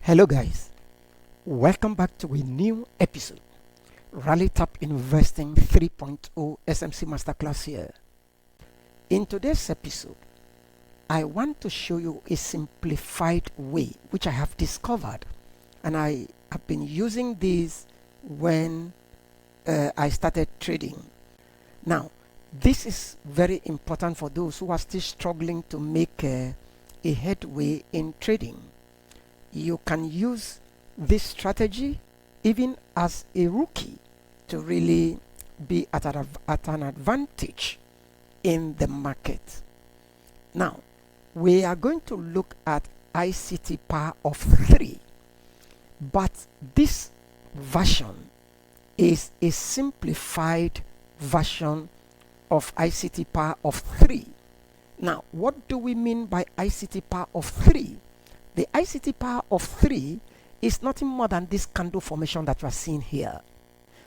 Hello guys, welcome back to a new episode. RALLYTOP Investing 3.0 SMC Masterclass here. In today's episode, I want to show you a simplified way which I have discovered, and I have been using this when I started trading. Now, this is very important for those who are still struggling to make a headway in trading. You can use this strategy even as a rookie to really be at an advantage in the market. Now, we are going to look at ICT PO3, but this version is a simplified version of ICT PO3. Now, what do we mean by ICT PO3? The ICT PO3 is nothing more than this candle formation that you are seeing here.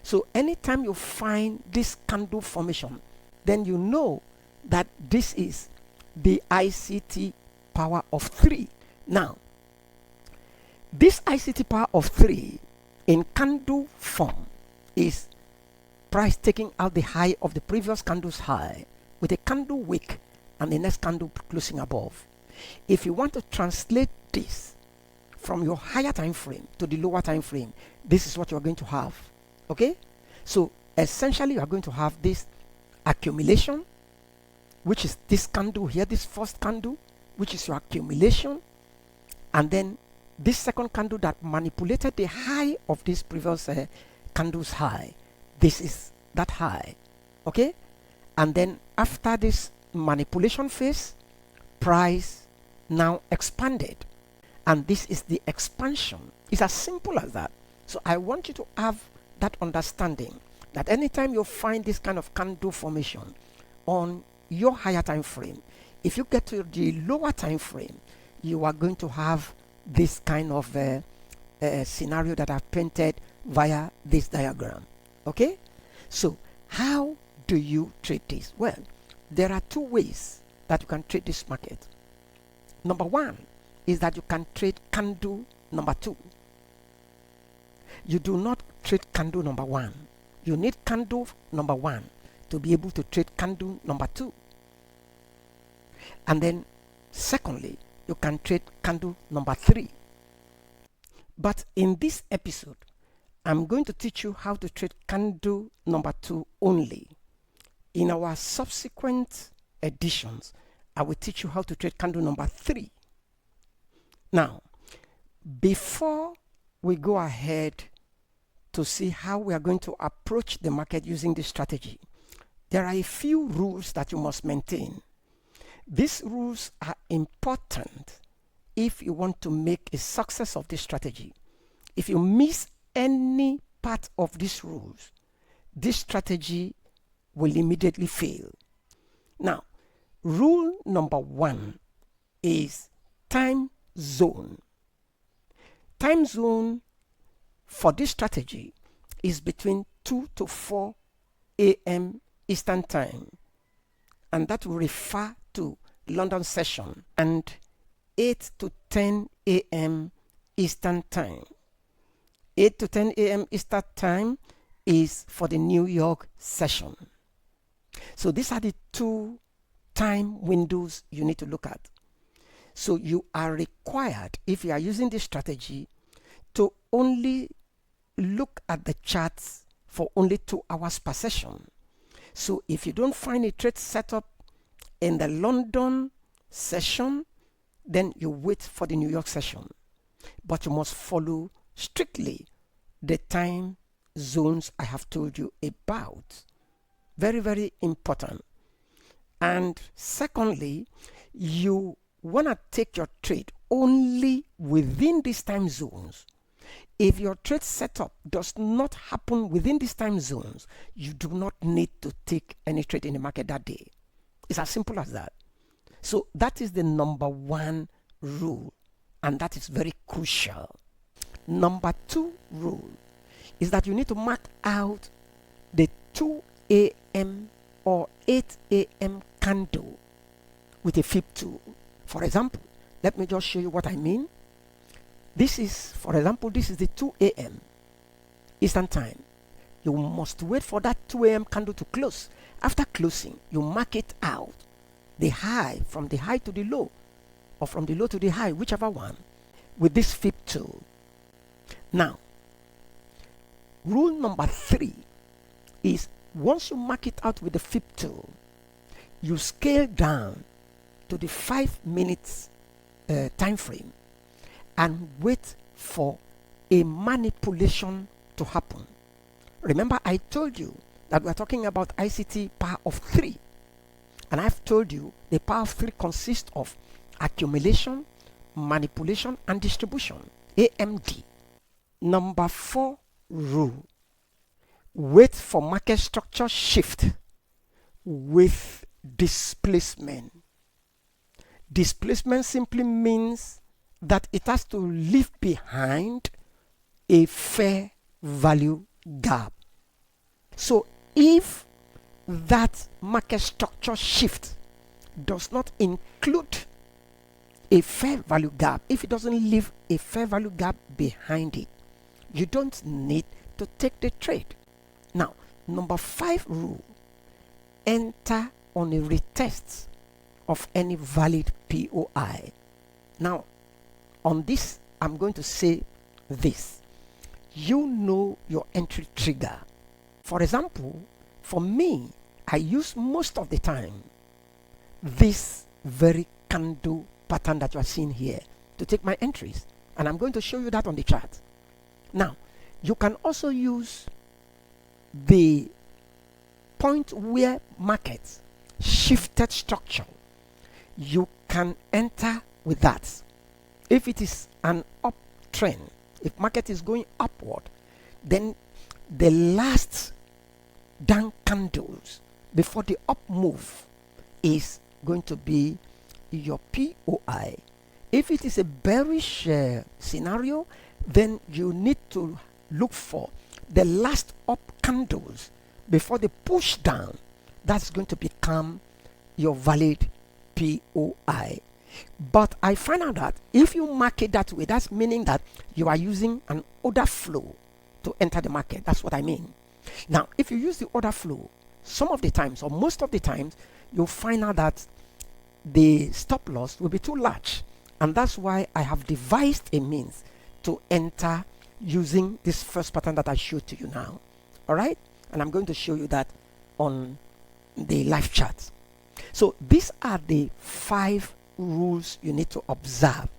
So anytime you find this candle formation, then you know that this is the ICT power of 3. Now, this ICT power of 3 in candle form is price taking out the high of the previous candle's high with a candle wick and the next candle closing above. If you want to translate this from your higher time frame to the lower time frame, this is what you are going to have. Okay, so essentially you are going to have this accumulation, which is this candle here, this first candle, which is your accumulation, and then this second candle that manipulated the high of this previous candle's high. This is that high. Okay, and then after this manipulation phase, price now expanded, and this is the expansion. It's as simple as that. So I want you to have that understanding that anytime you find this kind of candle formation on your higher time frame, if you get to the lower time frame, you are going to have this kind of scenario that I've painted via this diagram. Okay, so how do you trade this? Well, there are two ways that you can trade this market. Number one is that you can trade candle number 2. You do not trade candle number 1. You need candle number 1 to be able to trade candle number 2. And then secondly, you can trade candle number 3. But in this episode, I'm going to teach you how to trade candle number 2 only. In our subsequent editions, I will teach you how to trade candle number 3. Now, before we go ahead to see how we are going to approach the market using this strategy, there are a few rules that you must maintain. These rules are important if you want to make a success of this strategy. If you miss any part of these rules, this strategy will immediately fail. Now, rule number 1 is time zone. Time zone for this strategy is between 2 to 4 a.m. Eastern Time, and that will refer to London session, and 8 to 10 a.m. Eastern Time. 8 to 10 a.m. Eastern Time is for the New York session. So these are the two time windows you need to look at. So you are required, if you are using this strategy, to only look at the charts for only 2 hours per session. So if you don't find a trade setup in the London session, then you wait for the New York session. But you must follow strictly the time zones I have told you about. Very, very important. And secondly, you want to take your trade only within these time zones. If your trade setup does not happen within these time zones, you do not need to take any trade in the market that day. It's as simple as that. So that is the number 1 rule, and that is very crucial. Number 2 rule is that you need to mark out the 2 a.m. or 8 a.m. candle with a fib tool. For example, let me just show you what I mean. This is, for example, this is the 2 a.m. Eastern time. You must wait for that 2 a.m. candle to close. After closing, you mark it out. The high, from the high to the low, or from the low to the high, whichever one, with this fib tool. Now, rule number 3 is once you mark it out with the fib tool, you scale down to the 5 minutes time frame and wait for a manipulation to happen. Remember, I told you that we're talking about ICT power of 3. And I've told you the power of 3 consists of accumulation, manipulation, and distribution. AMD. Number 4 rule. Wait for market structure shift with displacement. Displacement simply means that it has to leave behind a fair value gap. So if that market structure shift does not include a fair value gap, if it doesn't leave a fair value gap behind it, you don't need to take the trade. Now, number 5 rule, enter on a retest of any valid POI. Now, on this, I'm going to say this. You know your entry trigger. For example, for me, I use most of the time this very candle pattern that you are seeing here to take my entries. And I'm going to show you that on the chart. Now, you can also use the point where markets shifted structure. You can enter with that. If it is an uptrend, if market is going upward, then the last down candles before the up move is going to be your POI. If it is a bearish scenario, then you need to look for the last up candles before the push down. That's going to become your valid POI. But I find out that if you mark it that way, that's meaning that you are using an order flow to enter the market. That's what I mean. Now, if you use the order flow, some of the times or most of the times, you'll find out that the stop loss will be too large. And that's why I have devised a means to enter using this first pattern that I showed to you now. All right? And I'm going to show you that on the live chat. So these are the 5 rules you need to observe.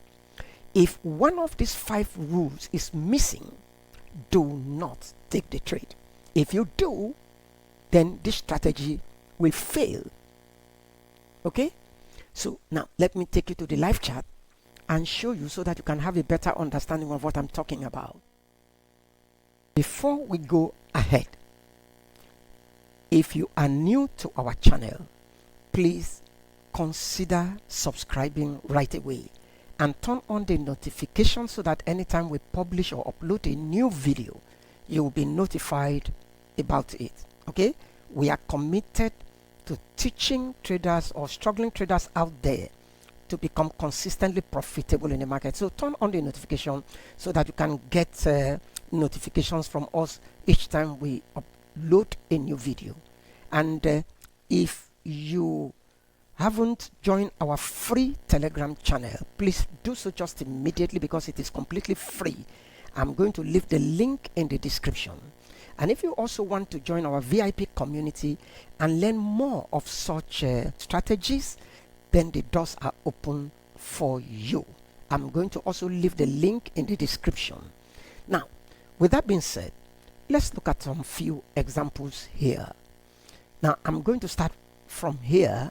If one of these 5 rules is missing, do not take the trade. If you do, then this strategy will fail. Okay? So now let me take you to the live chat and show you so that you can have a better understanding of what I'm talking about. Before we go ahead, if you are new to our channel, please consider subscribing right away and turn on the notification so that anytime we publish or upload a new video, you will be notified about it. Okay? We are committed to teaching traders or struggling traders out there to become consistently profitable in the market. So turn on the notification so that you can get notifications from us each time we upload a new video. And if you haven't joined our free Telegram channel, please do so just immediately because it is completely free. I'm going to leave the link in the description. And if you also want to join our VIP community and learn more of such strategies, then the doors are open for you. I'm going to also leave the link in the description. Now, with that being said, let's look at some few examples here. Now, I'm going to start from here.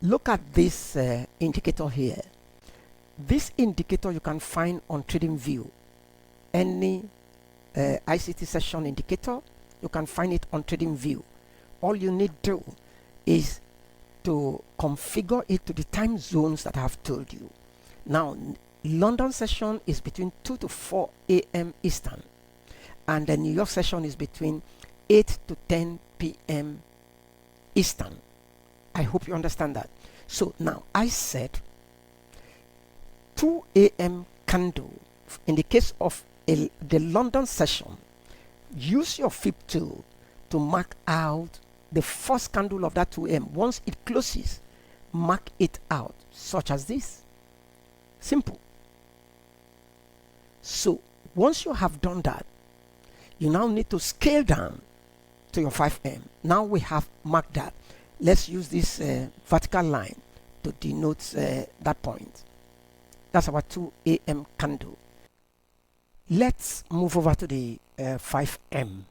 Look at this indicator here. This indicator you can find on TradingView. Any ICT session indicator, you can find it on TradingView. All you need to do is to configure it to the time zones that I have told you. Now, London session is between 2 to 4 a.m. Eastern, and the New York session is between 8 to 10 p.m. Eastern. I hope you understand that. So now I said 2 a.m. candle, in the case of the London session, use your fib tool to mark out the first candle of that 2 a.m. Once it closes, mark it out, such as this. Simple. So once you have done that, you now need to scale down to your 5M. Now we have marked that. Let's use this vertical line to denote that point. That's our 2 a.m. candle. Let's move over to the 5M.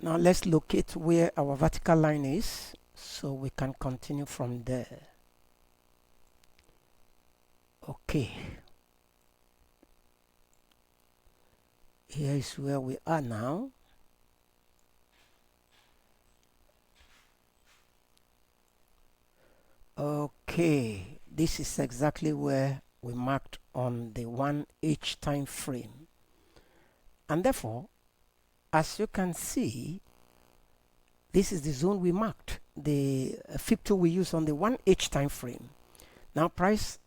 Now let's locate where our vertical line is so we can continue from there. Okay. Here is where we are now. Okay, this is exactly where we marked on the 1H time frame. And therefore, as you can see, this is the zone we marked, the fib tool we use on the 1H time frame. Now price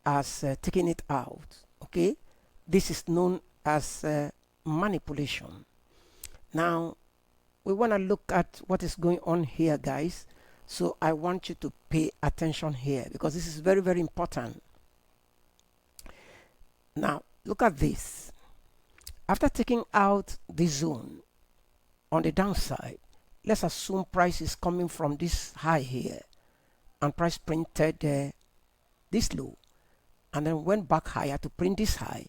has taken it out. Okay, this is known as manipulation. Now we want to look at what is going on here, guys. So I want you to pay attention here because this is very, very important. Now look at this. After taking out the zone on the downside, let's assume price is coming from this high here and price printed this low and then went back higher to print this high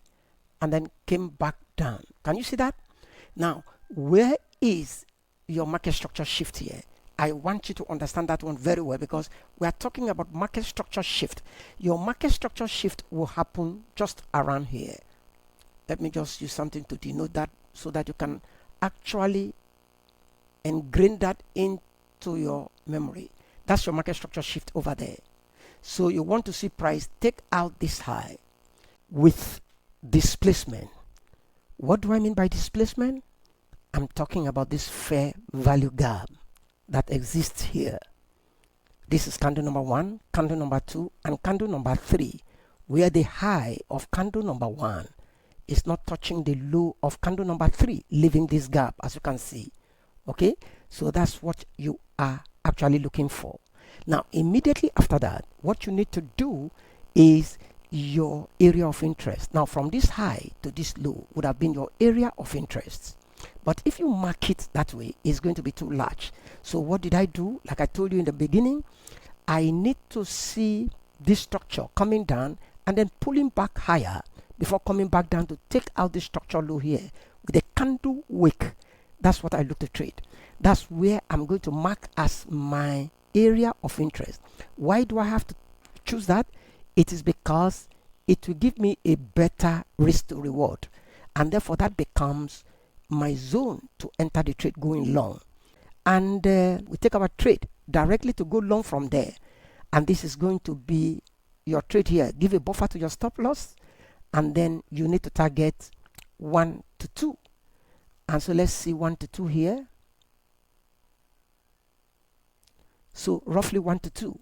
and then came back down. Can you see that? Now where is your market structure shift here? I want you to understand that one very well because we are talking about market structure shift. Your market structure shift will happen just around here. Let me just use something to denote that so that you can actually ingrain that into your memory. That's your market structure shift over there. So you want to see price take out this high with displacement. What do I mean by displacement? I'm talking about this fair value gap that exists here. This is candle number 1, candle number 2, and candle number 3, where the high of candle number 1 is not touching the low of candle number 3, leaving this gap, as you can see. Okay, so that's what you are actually looking for. Now immediately after that, what you need to do is your area of interest. Now from this high to this low would have been your area of interest, but if you mark it that way, it's going to be too large. So what did I do? Like I told you in the beginning, I need to see this structure coming down and then pulling back higher before coming back down to take out the structure low here with a candle wick. That's what I look to trade. That's where I'm going to mark as my area of interest. Why do I have to choose that? It is because it will give me a better risk to reward, and therefore that becomes my zone to enter the trade going long. And we take our trade directly to go long from there, and this is going to be your trade here. Give a buffer to your stop loss, and then you need to target 1 to 2. And so let's see 1 to 2 here. So roughly 1 to 2,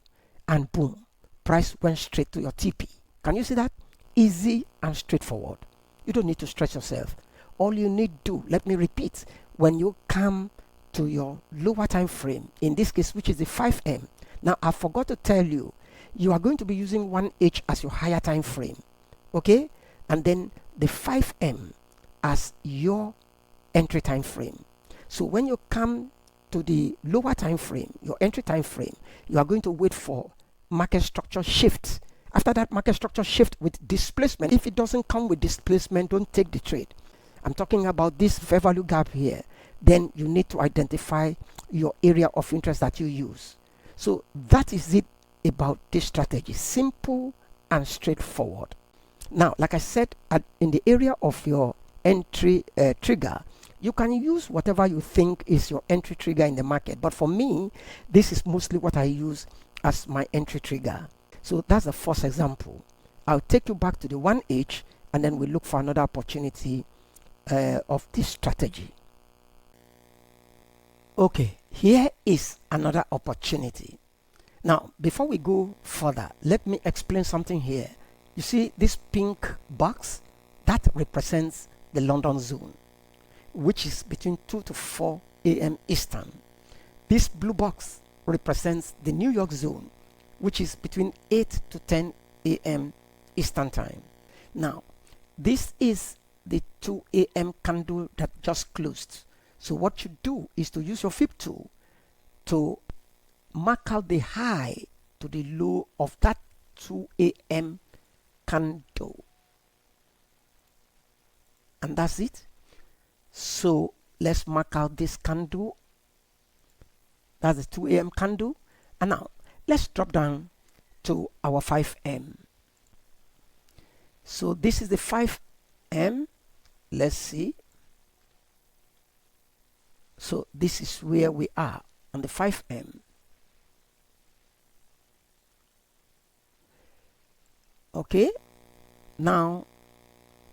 and boom, price went straight to your TP. Can you see that? Easy and straightforward. You don't need to stretch yourself. All you need to do, let me repeat, when you come to your lower time frame, in this case, which is the 5M. Now I forgot to tell you, you are going to be using 1H as your higher time frame, okay, and then the 5M as your entry time frame. So when you come to the lower time frame, your entry time frame, you are going to wait for market structure shift. After that market structure shift with displacement, if it doesn't come with displacement, don't take the trade. I'm talking about this fair value gap here. Then you need to identify your area of interest that you use. So that is it about this strategy. Simple and straightforward. Now, like I said, in the area of your entry trigger, you can use whatever you think is your entry trigger in the market. But for me, this is mostly what I use as my entry trigger. So that's the first example. I'll take you back to the 1H and then we look for another opportunity of this strategy. Okay, here is another opportunity. Now, before we go further, let me explain something here. You see this pink box? That represents the London zone, which is between 2 to 4 a.m. Eastern. This blue box represents the New York zone, which is between 8 to 10 a.m. Eastern time. Now, this is the 2 a.m. candle that just closed. So what you do is to use your flip tool to mark out the high to the low of that 2 a.m. candle. And that's it. So let's mark out this candle. That's the 2 a.m. candle. And now let's drop down to our 5M. So this is the 5M. Let's see. So this is where we are on the 5M. Okay. Now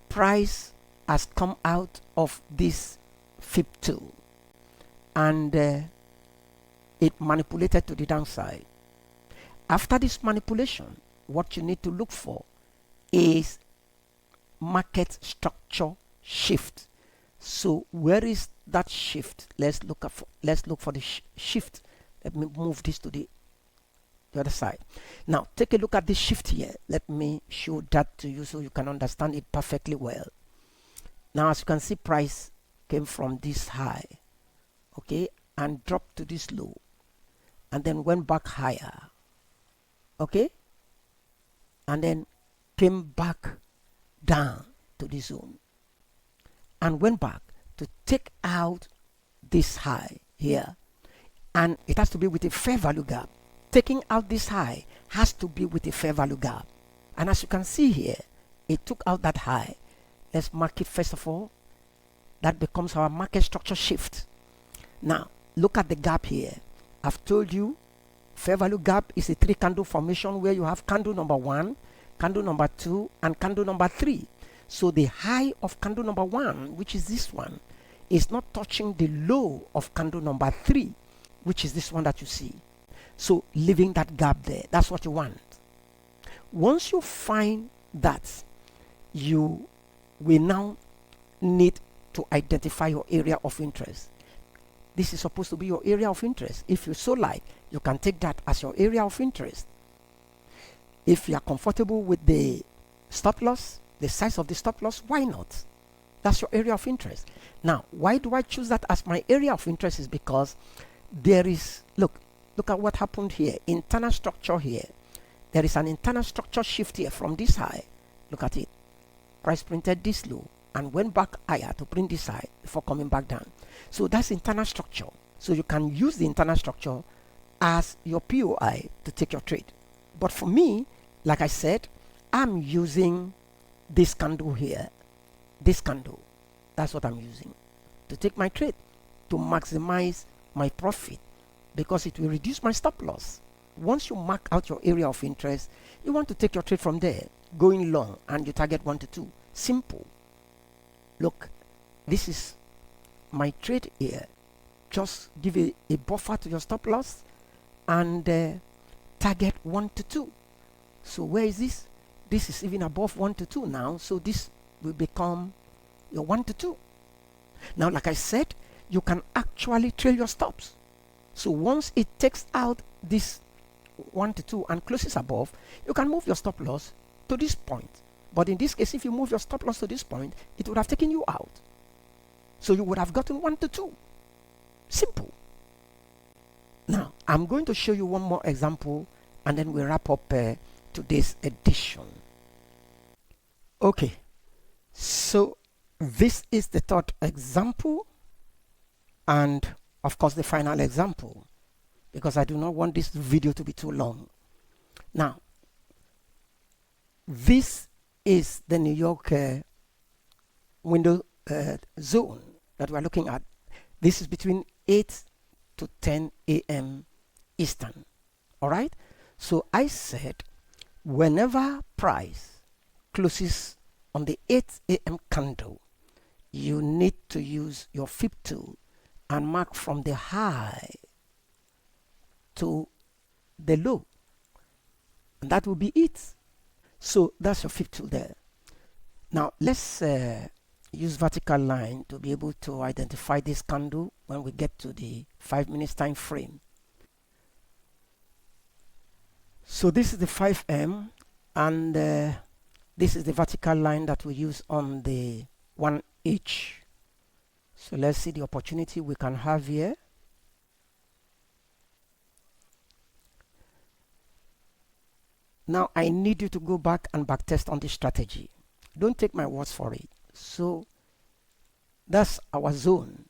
price has come out of this fib tool and it manipulated to the downside. After this manipulation, what you need to look for is market structure shift. So where is that shift? Let's look for the shift. Let me move this to the other side. Now take a look at this shift here. Let me show that to you so you can understand it perfectly well. Now as you can see, price came from this high, okay, and dropped to this low and then went back higher, okay, and then came back down to the zone and went back to take out this high here, and it has to be with a fair value gap. Taking out this high has to be with a fair value gap, and as you can see here, it took out that high. Let's mark it first of all. That becomes our market structure shift. Now look at the gap here. I've told you fair value gap is a 3 candle formation where you have candle number 1, candle number 2, and candle number 3. So the high of candle number 1, which is this one, is not touching the low of candle number 3, which is this one that you see. So leaving that gap there, that's what you want. Once you find that, you will now need to identify your area of interest. This is supposed to be your area of interest. If you so like, you can take that as your area of interest. If you are comfortable with the stop loss, the size of the stop loss, why not? That's your area of interest. Now, why do I choose that as my area of interest? Is because there is, look at what happened here. Internal structure here. There is an internal structure shift here from this high. Look at it. Price printed this low and went back higher to print this high before coming back down. So that's internal structure. So you can use the internal structure as your POI to take your trade. But for me, like I said, I'm using this candle here. This candle. That's what I'm using to take my trade, to maximize my profit, because it will reduce my stop loss. Once you mark out your area of interest, you want to take your trade from there, going long, and you target 1 to 2. Simple. Look, this is my trade here. Just give a buffer to your stop loss and target 1 to 2. So where is this? This is even above 1 to 2 now. So this will become your 1 to 2. Now, like I said, you can actually trail your stops. So once it takes out this 1 to 2 and closes above, you can move your stop loss to this point. But in this case, if you move your stop loss to this point, it would have taken you out. So you would have gotten 1 to 2. Simple. Now, I'm going to show you one more example and then we'll wrap up today's edition. Okay, so this is the third example and of course the final example, because I do not want this video to be too long. Now, this is the New York window zone that we're looking at. This is between 8 to 10 a.m. Eastern. All right. So I said whenever price closes on the 8 a.m. candle, you need to use your fib tool and mark from the high to the low, and that will be it. So that's your fifth tool there. Now let's use vertical line to be able to identify this candle when we get to the 5 minutes time frame. So this is the 5M, and this is the vertical line that we use on the 1H. So let's see the opportunity we can have here. Now I need you to go back and backtest on this strategy. Don't take my words for it. So that's our zone,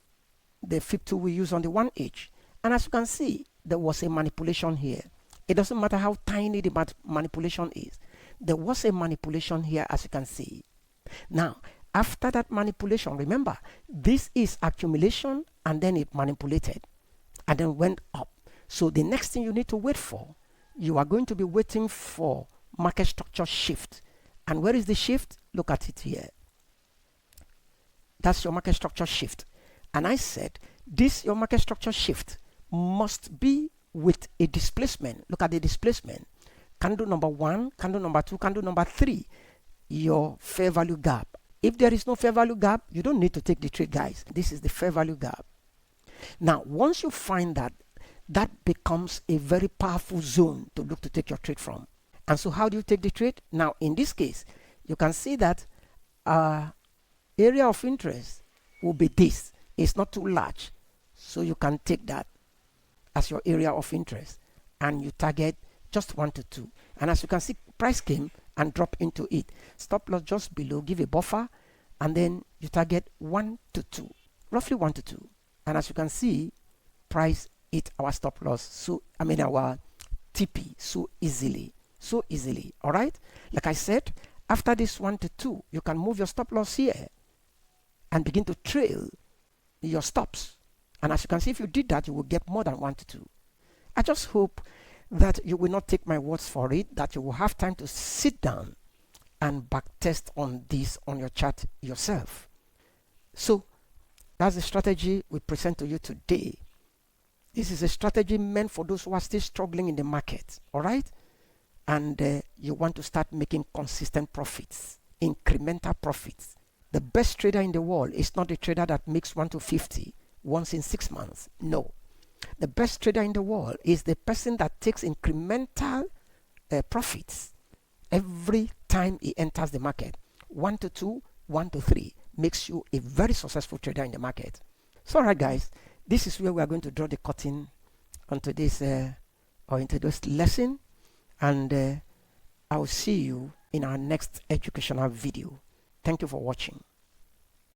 the fifth tool we use on the 1H. And as you can see, there was a manipulation here. It doesn't matter how tiny the manipulation is. There was a manipulation here, as you can see. Now, after that manipulation, remember, this is accumulation, and then it manipulated and then went up. So the next thing you need to wait for, you are going to be waiting for market structure shift. And where is the shift? Look at it here. That's your market structure shift. And I said, this your market structure shift must be with a displacement. Look at the displacement. Candle number 1, candle number 2, candle number 3, your fair value gap. If there is no fair value gap, you don't need to take the trade, guys. This is the fair value gap. Now, once you find that, that becomes a very powerful zone to look to take your trade from. And so how do you take the trade? Now, in this case, you can see that area of interest will be this. It's not too large. So you can take that as your area of interest, and you target just 1 to 2. And as you can see, price came and dropped into it. Stop loss just below, give a buffer, and then you target 1 to 2, roughly 1 to 2. And as you can see, price hit our stop loss, so our TP so easily. All right, like I said, after this 1 to 2, you can move your stop loss here and begin to trail your stops. And as you can see, if you did that, you will get more than 1 to 2. I just hope that you will not take my words for it, that you will have time to sit down and backtest on this on your chart yourself. So that's the strategy we present to you today. This is a strategy meant for those who are still struggling in the market, all right? And you want to start making consistent profits, incremental profits. The best trader in the world is not a trader that makes 1 to 50 once in 6 months. No. The best trader in the world is the person that takes incremental profits every time he enters the market. 1 to 2, 1 to 3 makes you a very successful trader in the market. So, all right, guys, this is where we are going to draw the curtain onto this into this lesson, and I will see you in our next educational video. Thank you for watching.